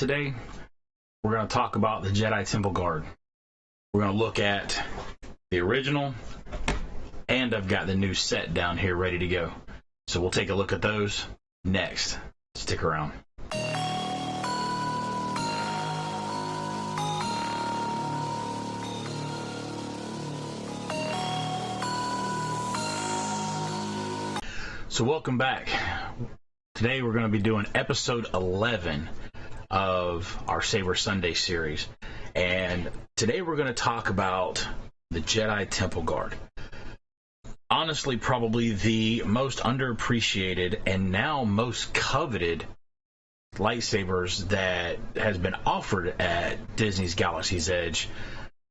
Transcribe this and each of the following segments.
Today, we're going to talk about the Jedi Temple Guard. We're going to look at the original, and I've got the new set down here ready to go. So we'll take a look at those next. Stick around. So welcome back. Today we're going to be doing episode 11 of our Saber Sunday series. And today we're going to talk about the Jedi Temple Guard. Honestly, probably the most underappreciated and now most coveted lightsabers that has been offered at Disney's Galaxy's Edge.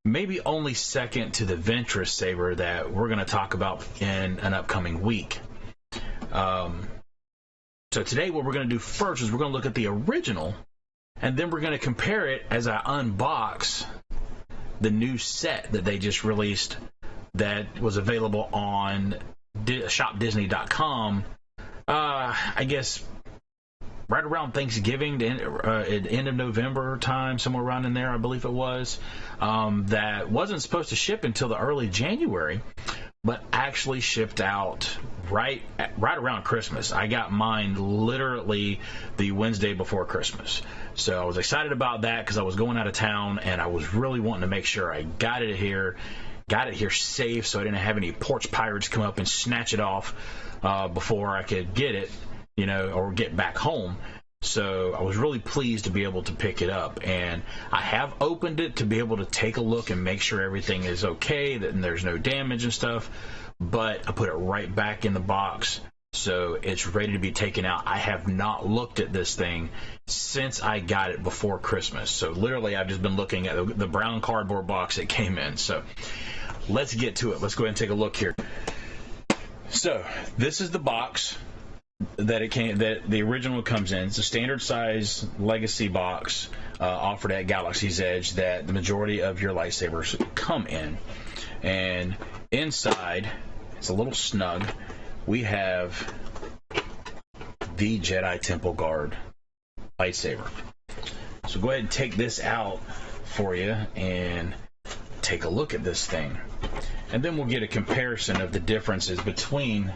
Maybe only second to the Ventress saber that we're going to talk about in an upcoming week. So today what we're going to do first is we're going to look at the original, and then we're going to compare it as I unbox the new set that they just released that was available on shopdisney.com, I guess right around Thanksgiving, the end of November time, somewhere around in there, I believe it was. That wasn't supposed to ship until the early January, but actually shipped out right around Christmas. I got mine literally the Wednesday before Christmas. So I was excited about that because I was going out of town and I was really wanting to make sure I got it here safe, so I didn't have any porch pirates come up and snatch it off before I could get it, or get back home. So I was really pleased to be able to pick it up, and I have opened it to be able to take a look and make sure everything is okay, that there's no damage and stuff, but I put it right back in the box, so it's ready to be taken out. I have not looked at this thing since I got it before Christmas, so literally I've just been looking at the brown cardboard box it came in. So let's get to it. Let's go ahead and take a look here. So this is the box that the original comes in. It's a standard size legacy box offered at Galaxy's Edge that the majority of your lightsabers come in. And inside, it's a little snug. We have the Jedi Temple Guard lightsaber. So go ahead and take this out for you and take a look at this thing. And then we'll get a comparison of the differences between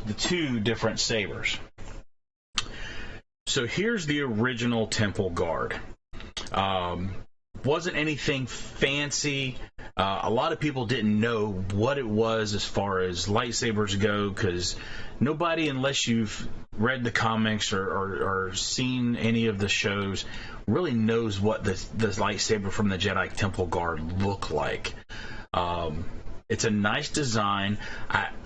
the two different sabers. So here's the original Temple Guard. Wasn't anything fancy. A lot of people didn't know what it was as far as lightsabers go, because nobody, unless you've read the comics or seen any of the shows, really knows what the lightsaber from the Jedi Temple Guard look like. It's a nice design.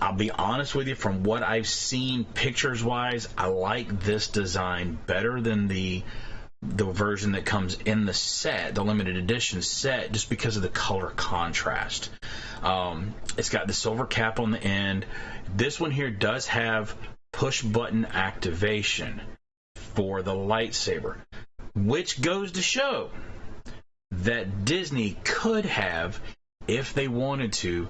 I'll be honest with you, from what I've seen pictures-wise, I like this design better than the version that comes in the set, the limited edition set, just because of the color contrast. It's got the silver cap on the end. This one here does have push-button activation for the lightsaber, which goes to show that Disney could have, if they wanted to,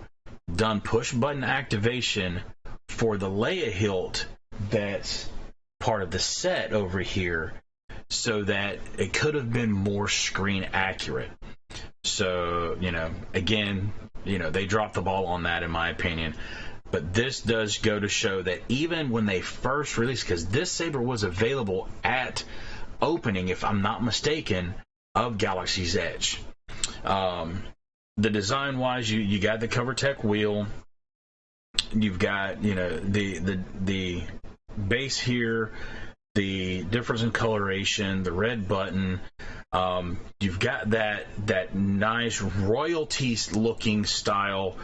done push-button activation for the Leia hilt that's part of the set over here, so that it could have been more screen accurate. So, again, they dropped the ball on that, in my opinion. But this does go to show that even when they first released, because this saber was available at opening, if I'm not mistaken, of Galaxy's Edge. The design wise, you got the CoverTech wheel, you've got the base here, the difference in coloration, the red button, you've got that nice royalty looking style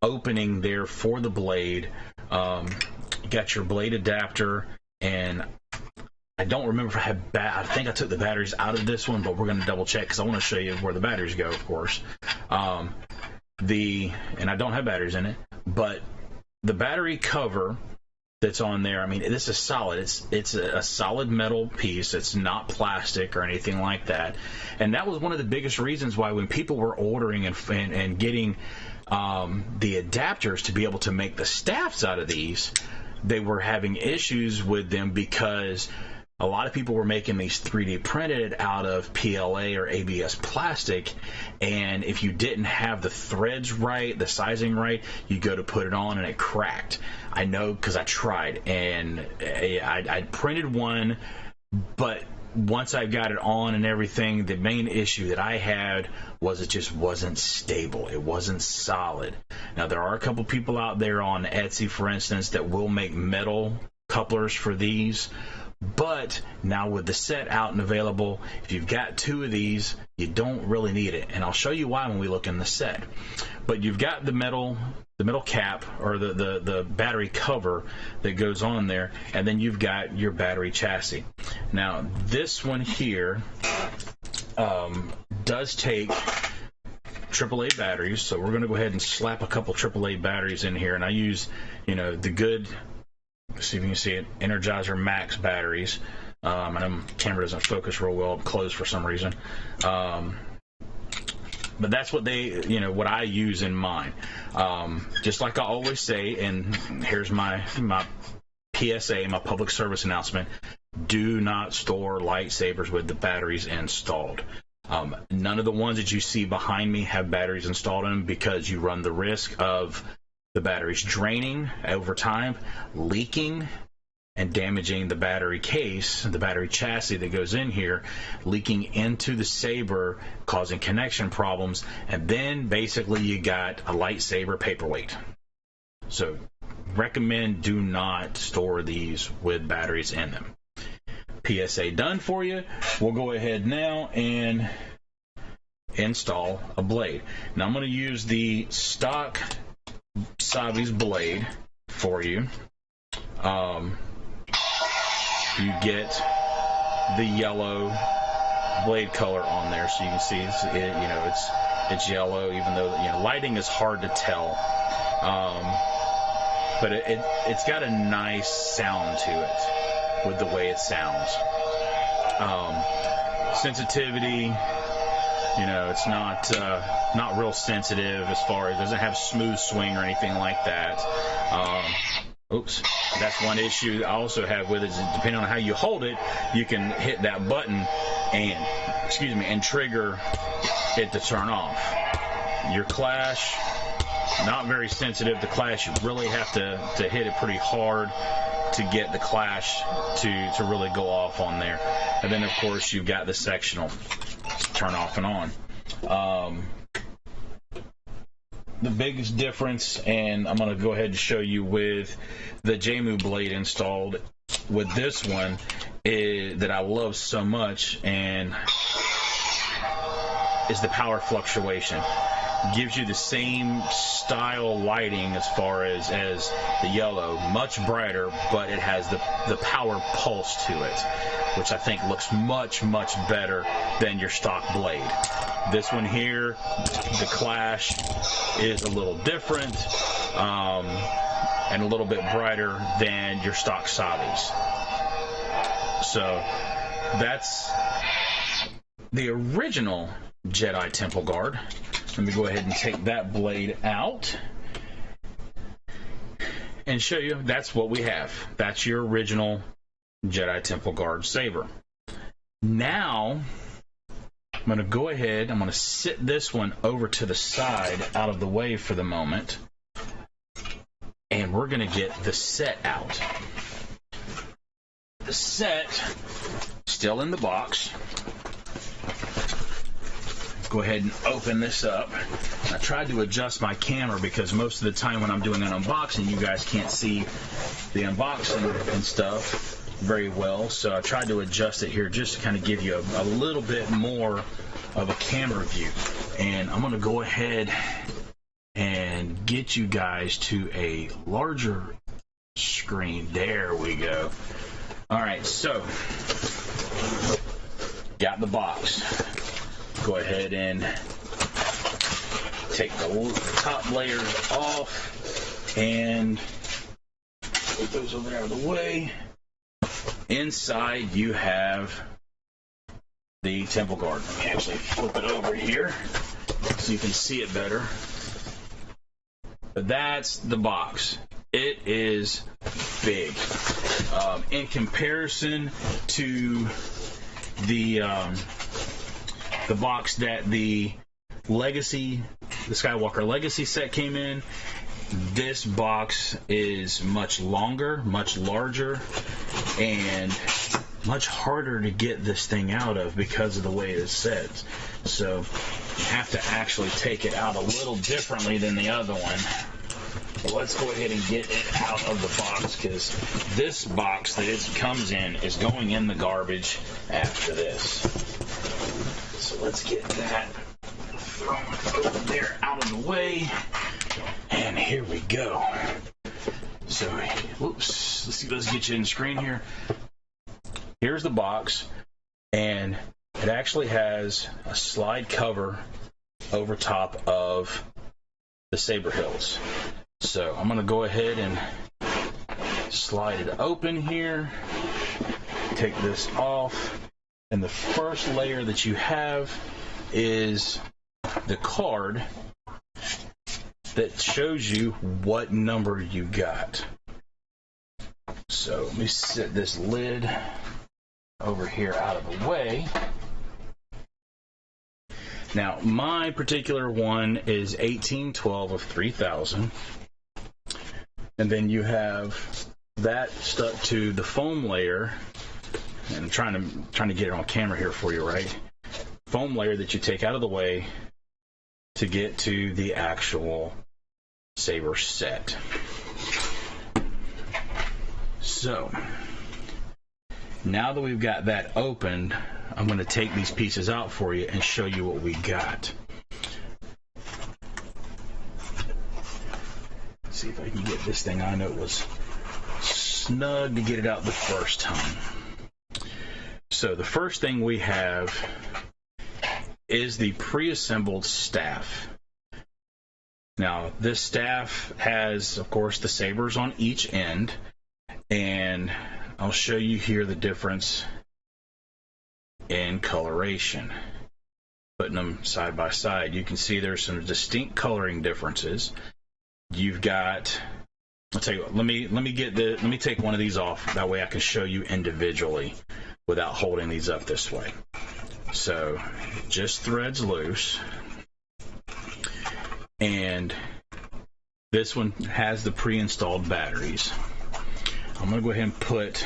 opening there for the blade. You got your blade adapter, and I don't remember if I had I think I took the batteries out of this one, but we're going to double check because I want to show you where the batteries go, of course. And I don't have batteries in it, but the battery cover that's on there, I mean, this is solid. It's a solid metal piece. It's not plastic or anything like that. And that was one of the biggest reasons why when people were ordering and getting the adapters to be able to make the staffs out of these, they were having issues with them because a lot of people were making these 3D printed out of PLA or ABS plastic, and if you didn't have the threads right, the sizing right, you go to put it on and it cracked. I know because I tried, and I printed one, but once I got it on and everything, the main issue that I had was it just wasn't stable. It wasn't solid. Now, there are a couple people out there on Etsy, for instance, that will make metal couplers for these. But now with the set out and available, if you've got 2 of these, you don't really need it. And I'll show you why when we look in the set. But you've got the metal cap, or the battery cover that goes on there, and then you've got your battery chassis. Now, this one here does take AAA batteries, so we're going to go ahead and slap a couple AAA batteries in here, and I use, the good, see if you can see it, Energizer Max batteries. And the camera doesn't focus real well up close for some reason. But that's what what I use in mine. Just like I always say, and here's my PSA, my public service announcement: do not store lightsabers with the batteries installed. None of the ones that you see behind me have batteries installed in them, because you run the risk of the batteries draining over time, leaking, and damaging the battery case, the battery chassis that goes in here, leaking into the Saber, causing connection problems, and then basically you got a lightsaber paperweight. So recommend do not store these with batteries in them. PSA done for you. We'll go ahead now and install a blade. Now I'm going to use the stock Savi's blade for you. You get the yellow blade color on there, so you can see it's yellow, even though lighting is hard to tell. But it's got a nice sound to it with the way it sounds. Sensitivity, it's not real sensitive as far as, it doesn't have smooth swing or anything like that. Oops, that's one issue I also have with it, is depending on how you hold it, you can hit that button and trigger it to turn off. Your clash, not very sensitive to clash. You really have to hit it pretty hard to get the clash to really go off on there. And then of course you've got the sectional turn off and on. The biggest difference, and I'm going to go ahead and show you with the Jaymoo blade installed with this one, that I love so much, and is the power fluctuation. Gives you the same style lighting as far as the yellow, much brighter, but it has the power pulse to it, which I think looks much, much better than your stock blade. This one here, the clash is a little different, and a little bit brighter than your stock Savi's. So that's the original Jedi Temple Guard. Let me go ahead and take that blade out and show you that's what we have. That's your original Jedi Temple Guard saber. Now I'm going to go ahead, I'm going to sit this one over to the side, out of the way for the moment, and we're going to get the set out. The set, still in the box. Go ahead and open this up. I tried to adjust my camera because most of the time when I'm doing an unboxing, you guys can't see the unboxing and stuff very well, so I tried to adjust it here just to kind of give you a little bit more of a camera view. And I'm going to go ahead and get you guys to a larger screen. There we go. All right, so got the box. Go ahead and take the top layers off and put those over there out of the way. Inside you have the Temple Guard. Let me actually flip it over here so you can see it better. But that's the box. It is big. In comparison to the box that the Skywalker Legacy set came in, this box is much longer, much larger, and much harder to get this thing out of because of the way it is set. So you have to actually take it out a little differently than the other one. So let's go ahead and get it out of the box, because this box that it comes in is going in the garbage after this. So let's get that thrown over there out of the way. And here we go. So, whoops. Let's get you in the screen here. Here's the box, and it actually has a slide cover over top of the Saber Hills. So I'm going to go ahead and slide it open here, take this off, and the first layer that you have is the card that shows you what number you got. So let me set this lid over here out of the way. Now, my particular one is 1812 of 3000. And then you have that stuck to the foam layer. And I'm trying to get it on camera here for you, right? Foam layer that you take out of the way to get to the actual Saber set. So, now that we've got that opened, I'm going to take these pieces out for you and show you what we got. Let's see if I can get this thing. I know it was snug to get it out the first time. So the first thing we have is the pre-assembled staff. Now, this staff has, of course, the sabers on each end, and I'll show you here the difference in coloration. Putting them side by side, you can see there's some distinct coloring differences. You've got, I'll tell you what, let me take one of these off. That way I can show you individually without holding these up this way. So, just threads loose. And this one has the pre-installed batteries. I'm going to go ahead and put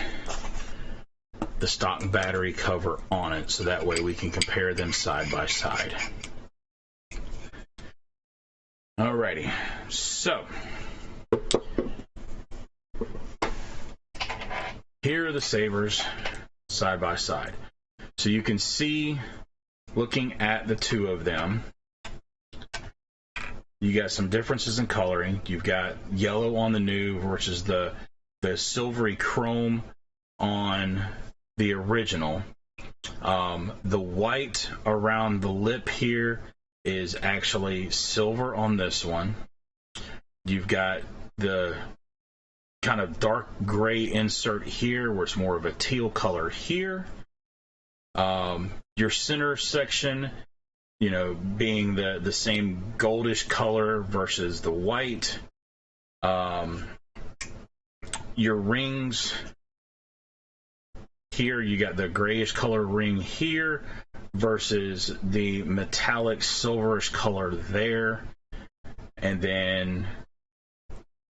the stock battery cover on it so that way we can compare them side by side. Alrighty, so here are the sabers side by side. So you can see, looking at the two of them, you got some differences in coloring. You've got yellow on the new versus the silvery chrome on the original. The white around the lip here is actually silver on this one. You've got the kind of dark gray insert here where it's more of a teal color here. Your center section, you know, being the same goldish color versus the white. Your rings here, you got the grayish color ring here versus the metallic silverish color there. And then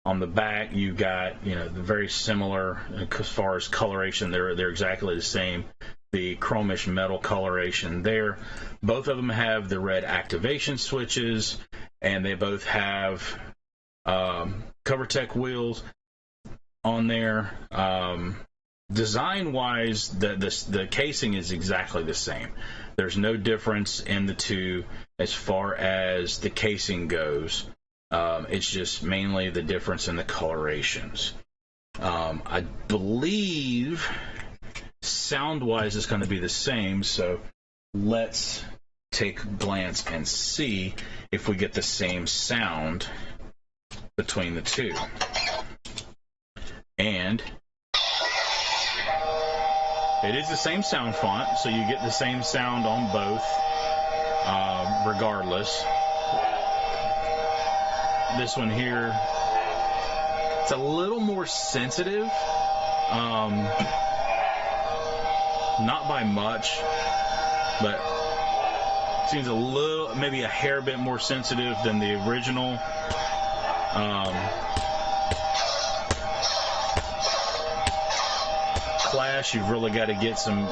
on the back, you got, you know, the very similar as far as coloration. They're exactly the same. The chromish metal coloration there. Both of them have the red activation switches, and they both have CoverTech wheels on there. Design-wise, the casing is exactly the same. There's no difference in the two as far as the casing goes. It's just mainly the difference in the colorations. I believe sound-wise it's going to be the same, so let's take a glance and see if we get the same sound between the two. And it is the same sound font, so you get the same sound on both, regardless. This one here, it's a little more sensitive Not by much, but seems a little, maybe a hair bit more sensitive than the original. Clash, you've really got to get some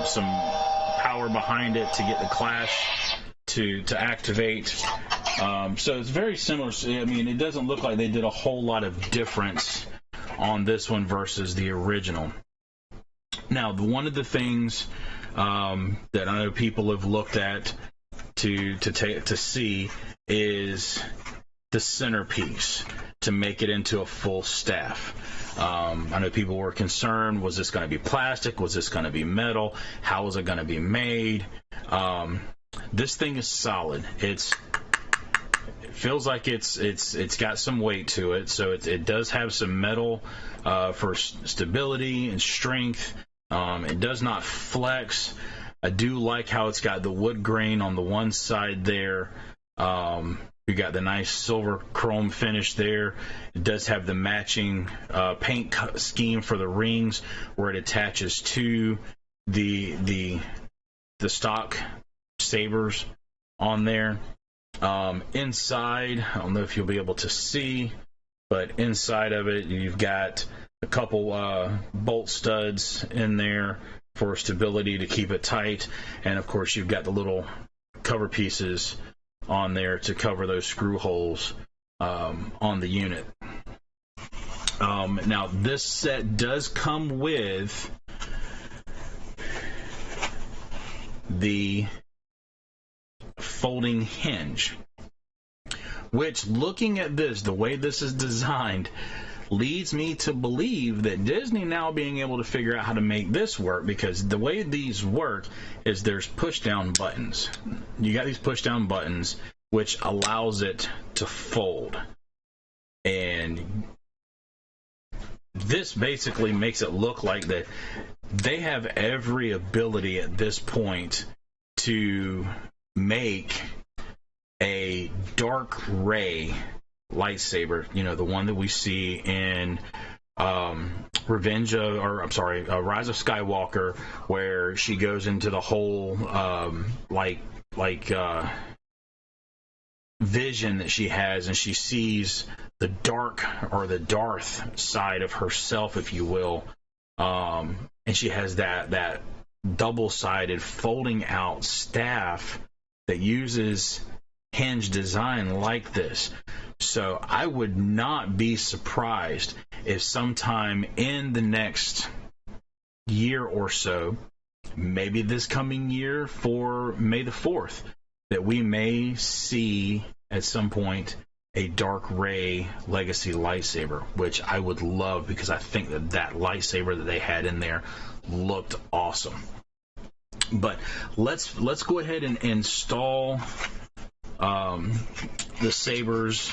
power behind it to get the clash to activate. So it's very similar. I mean, it doesn't look like they did a whole lot of difference on this one versus the original. Now, one of the things that I know people have looked at to see is the centerpiece to make it into a full staff. I know people were concerned, was this going to be plastic? Was this going to be metal? How was it going to be made? This thing is solid. It feels like it's got some weight to it, so it does have some metal for stability and strength. It does not flex. I do like how it's got the wood grain on the one side there. You got the nice silver chrome finish there. It does have the matching paint scheme for the rings where it attaches to the stock sabers on there. Inside, I don't know if you'll be able to see, but inside of it you've got a couple bolt studs in there for stability to keep it tight, and of course you've got the little cover pieces on there to cover those screw holes on the unit. Now this set does come with the folding hinge, which, looking at this, the way this is designed, leads me to believe that Disney now being able to figure out how to make this work, because the way these work is there's push down buttons. You got these push down buttons which allows it to fold, and this basically makes it look like that they have every ability at this point to make a dark ray lightsaber, the one that we see in Rise of Skywalker, where she goes into the whole vision that she has, and she sees the dark, or the Darth side of herself, if you will, and she has that double-sided folding out staff that uses hinge design like this. So I would not be surprised if sometime in the next year or so, maybe this coming year for May the 4th, that we may see at some point a dark ray legacy lightsaber, which I would love, because I think that lightsaber that they had in there looked awesome. But let's go ahead and install the sabers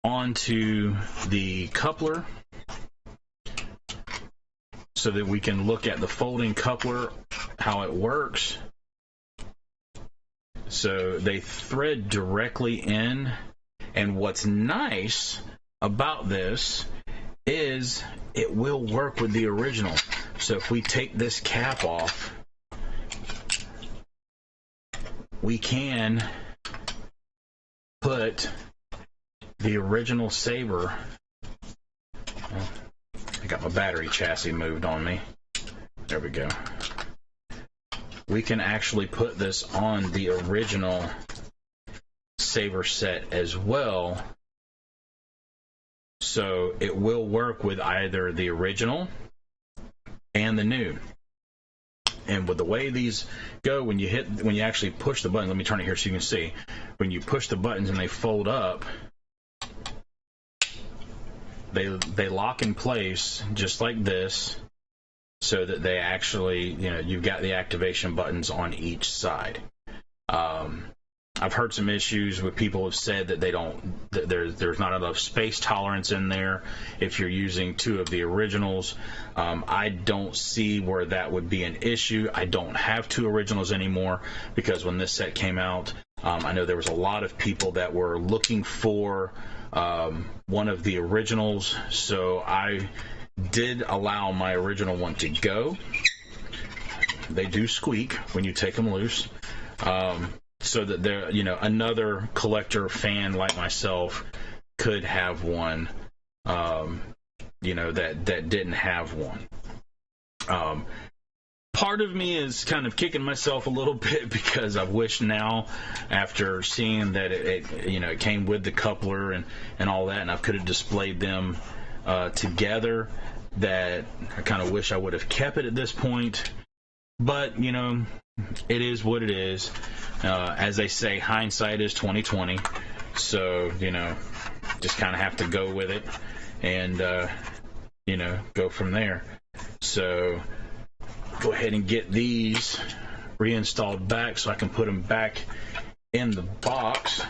onto the coupler so that we can look at the folding coupler, how it works. So they thread directly in, and what's nice about this is it will work with the original. So if we take this cap off, we can put the original saber. I got my battery chassis moved on me. There we go. We can actually put this on the original saber set as well. So it will work with either the original and the new. And with the way these go, when you actually push the button, let me turn it here so you can see. When you push the buttons and they fold up, they lock in place just like this, so that they actually, you've got the activation buttons on each side. I've heard some issues where people have said that there's not enough space tolerance in there if you're using two of the originals. I don't see where that would be an issue. I don't have two originals anymore, because when this set came out, I know there was a lot of people that were looking for one of the originals, so I did allow my original one to go. They do squeak when you take them loose, so that there, another collector fan like myself could have one, that didn't have one. Part of me is kind of kicking myself a little bit because I wish now, after seeing that it came with the coupler and all that, and I could have displayed them together, that I kind of wish I would have kept it at this point. But it is what it is. As they say, hindsight is 20/20. So just kind of have to go with it and go from there. So go ahead and get these reinstalled back so I can put them back in the box.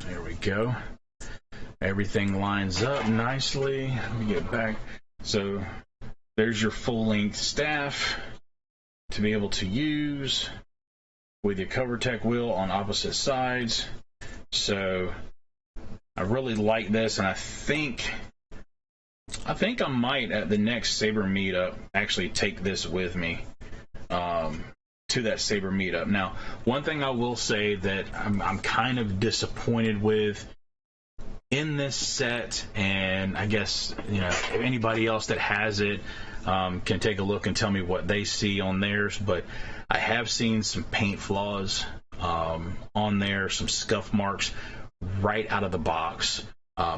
There we go. Everything lines up nicely. Let me get back. So there's your full-length staff to be able to use with your CoverTech wheel on opposite sides. So I really like this, and I think I might, at the next Saber meetup, actually take this with me to that Saber meetup. Now, one thing I will say that I'm kind of disappointed with in this set, and I guess if anybody else that has it can take a look and tell me what they see on theirs, but I have seen some paint flaws on there, some scuff marks right out of the box.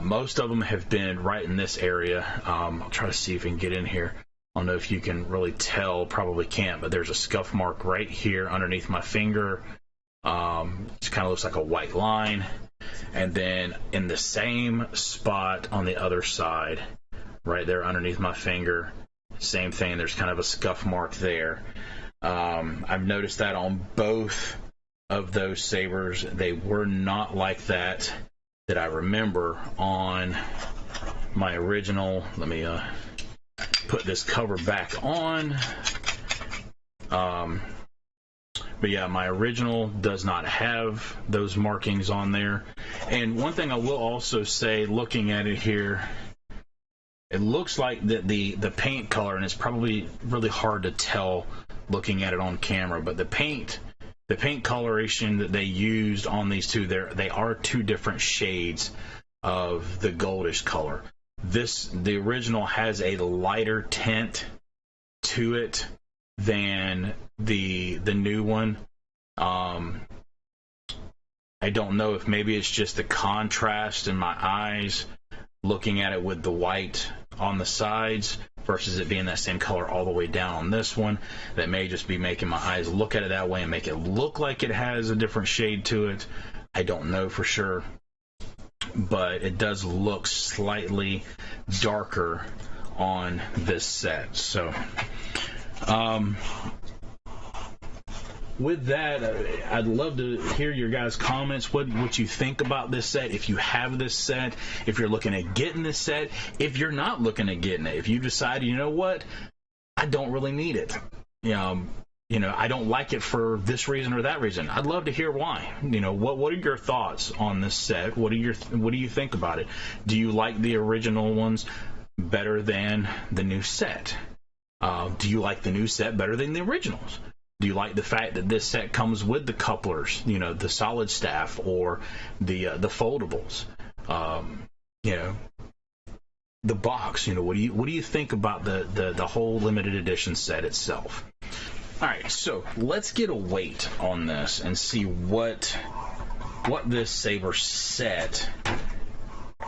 Most of them have been right in this area. I'll try to see if we can get in here. I don't know if you can really tell, probably can't, but there's a scuff mark right here underneath my finger. It kind of looks like a white line. And then in the same spot on the other side, right there underneath my finger, same thing, there's kind of a scuff mark there. I've noticed that on both of those sabers. They were not like that I remember on my original. Let me put this cover back on. But yeah, my original does not have those markings on there. And one thing I will also say, looking at it here, it looks like that the paint color, and it's probably really hard to tell looking at it on camera, but the paint coloration that they used on these two, they are two different shades of the goldish color. The original has a lighter tint to it than the new one. I don't know if maybe it's just the contrast in my eyes looking at it with the white on the sides versus it being that same color all the way down on this one. That may just be making my eyes look at it that way and make it look like it has a different shade to it. I don't know for sure, but it does look slightly darker on this set. So with that, I'd love to hear your guys' comments, what you think about this set, if you have this set, if you're looking at getting this set, if you're not looking at getting it, if you decide, you know what, I don't really need it, I don't like it for this reason or that reason. I'd love to hear why. What are your thoughts on this set? What do you think about it? Do you like the original ones better than the new set? Do you like the new set better than the originals? Do you like the fact that this set comes with the couplers, the solid staff or the foldables, the box? What do you think about the whole limited edition set itself? All right, so let's get a weight on this and see what this Saber set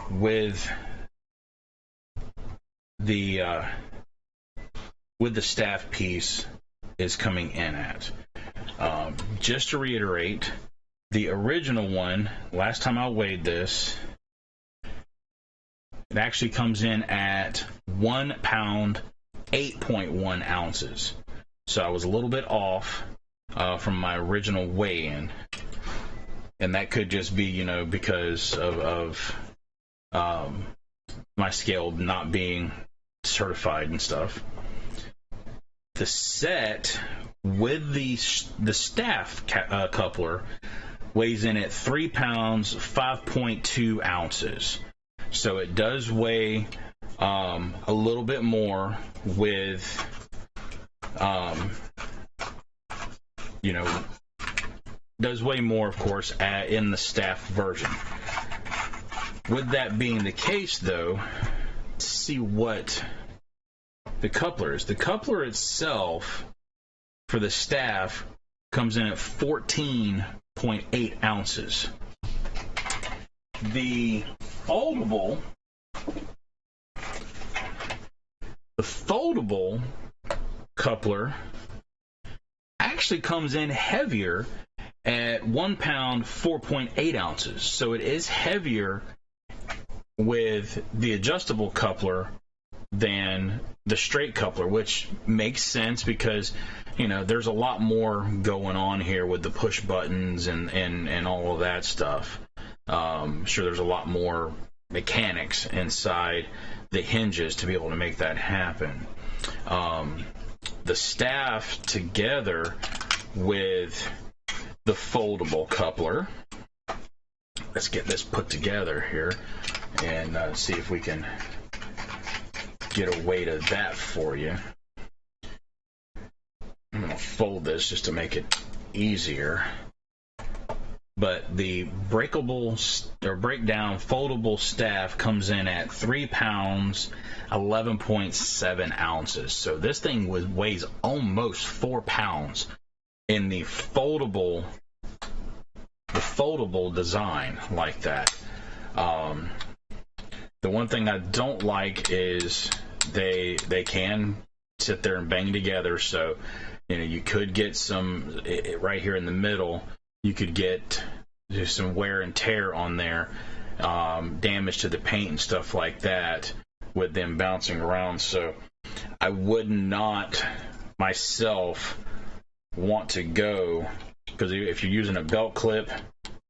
with the staff piece is coming in at. Just to reiterate, the original one, last time I weighed this, it actually comes in at 1 pound 8.1 ounces. So I was a little bit off from my original weigh-in, and that could just be because of my scale not being certified and stuff. The set with the staff coupler weighs in at 3 pounds, 5.2 ounces. So it does weigh a little bit more with, does weigh more, of course, in the staff version. With that being the case, though, let's see what the coupler is. The coupler itself for the staff comes in at 14.8 ounces. The foldable coupler actually comes in heavier at 1 pound, 4.8 ounces. So it is heavier with the adjustable coupler than the straight coupler, which makes sense because, there's a lot more going on here with the push buttons and all of that stuff. Sure, there's a lot more mechanics inside the hinges to be able to make that happen. The staff together with the foldable coupler. Let's get this put together here and see if we can get a weight of that for you. I'm going to fold this just to make it easier. But the breakdown foldable staff comes in at 3 pounds, 11.7 ounces. So this thing weighs almost 4 pounds in the foldable design like that. The one thing I don't like is they can sit there and bang together. So you could get some right here in the middle. You could get just some wear and tear on there, damage to the paint and stuff like that with them bouncing around. So I would not myself want to go, because if you're using a belt clip,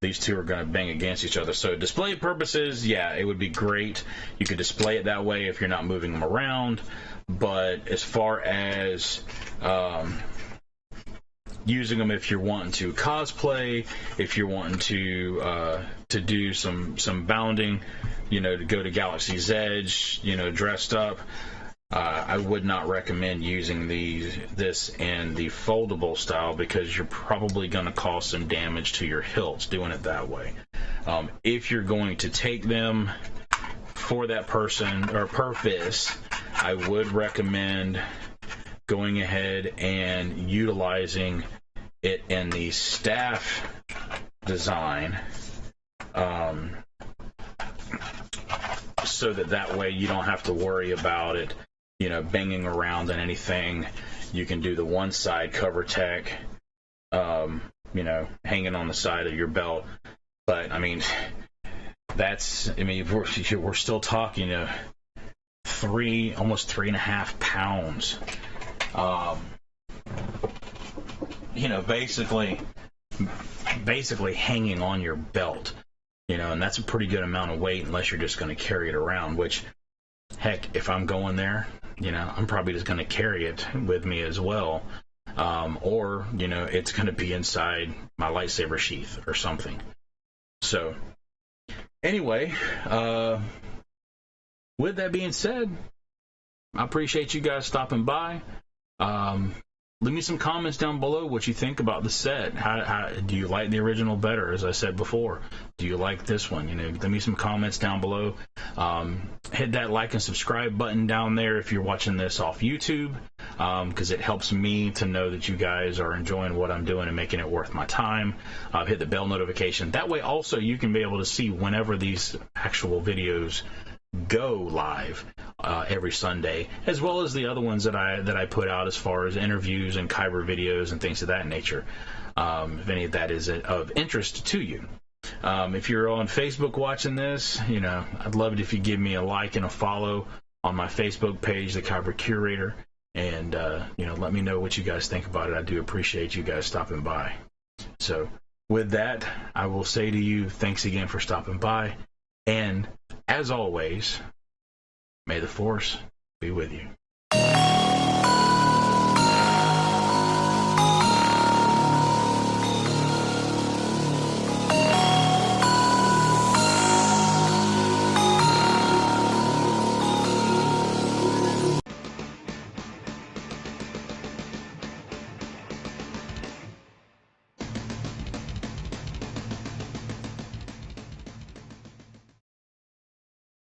these two are going to bang against each other. So display purposes, yeah, it would be great. You could display it that way if you're not moving them around. But as far as using them if you're wanting to cosplay, if you're wanting to do some bounding, to go to Galaxy's Edge, dressed up, I would not recommend using this in the foldable style, because you're probably going to cause some damage to your hilts doing it that way. If you're going to take them for that person or purpose, I would recommend going ahead and utilizing it in the staff design, so that way you don't have to worry about it banging around and anything. You can do the one side cover tech, hanging on the side of your belt. But we're still talking almost 3.5 pounds. Basically hanging on your belt, and that's a pretty good amount of weight unless you're just going to carry it around, which, heck, if I'm going there, I'm probably just going to carry it with me as well. Or, it's going to be inside my lightsaber sheath or something. So, anyway, with that being said, I appreciate you guys stopping by. Leave me some comments down below what you think about the set. How do you like the original better, as I said before? Do you like this one? Leave me some comments down below. Hit that like and subscribe button down there if you're watching this off YouTube, because it helps me to know that you guys are enjoying what I'm doing and making it worth my time. Hit the bell notification. That way also you can be able to see whenever these actual videos go live every Sunday, as well as the other ones that I put out as far as interviews and Kyber videos and things of that nature, if any of that is of interest to you. If you're on Facebook watching this, I'd love it if you give me a like and a follow on my Facebook page, the Kyber Curator, and let me know what you guys think about it. I do appreciate you guys stopping by. So with that, I will say to you, thanks again for stopping by, and as always, may the Force be with you.